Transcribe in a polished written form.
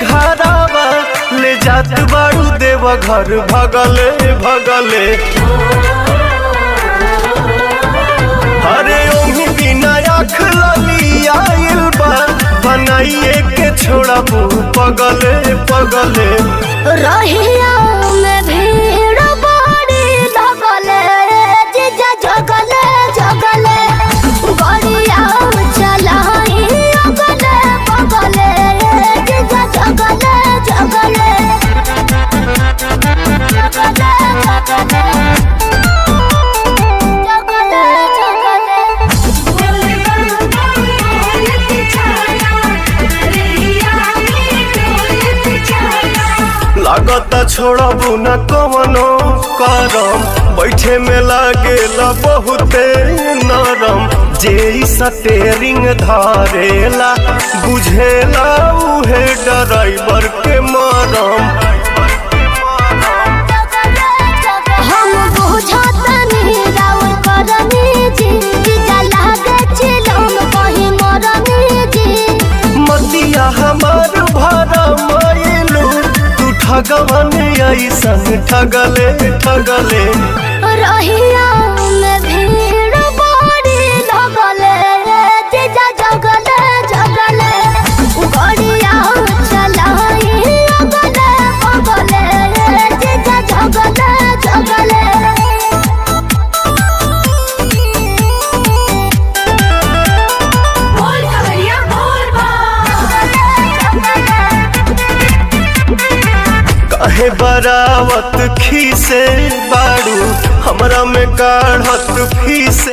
घरावा ले जात बाड़ू देव घर भगले भगले अरे ओही बिना आँख लगी आइल बा बनाइए के छोड़ा पगले पगले रहिया में भीड़ बड़ी लगले जीजा जगले जगले गड़िया चलाई अगले बगले जीजा जगले जगले लागता छोड़बू न कवनो करम बैठे में लागेला बहुते नरम जे स्टेरिंग धारेला बुझेला उहे ड्राइवर के मरम हम बुझतनी राउर करनी जी जीजा लागे चिलम कहीं मरनी जी मतिया हमार भरा मायलू तू ठगवन ऐसन ठगले ठगले रहिया में भीड़ बड़ी लगले जीजा जगले जगले गड़िया चलाई अगले बगले जीजा जगले जगले काहे बरावत खीसे बाड़ू हमरा में काढ़त फीसे।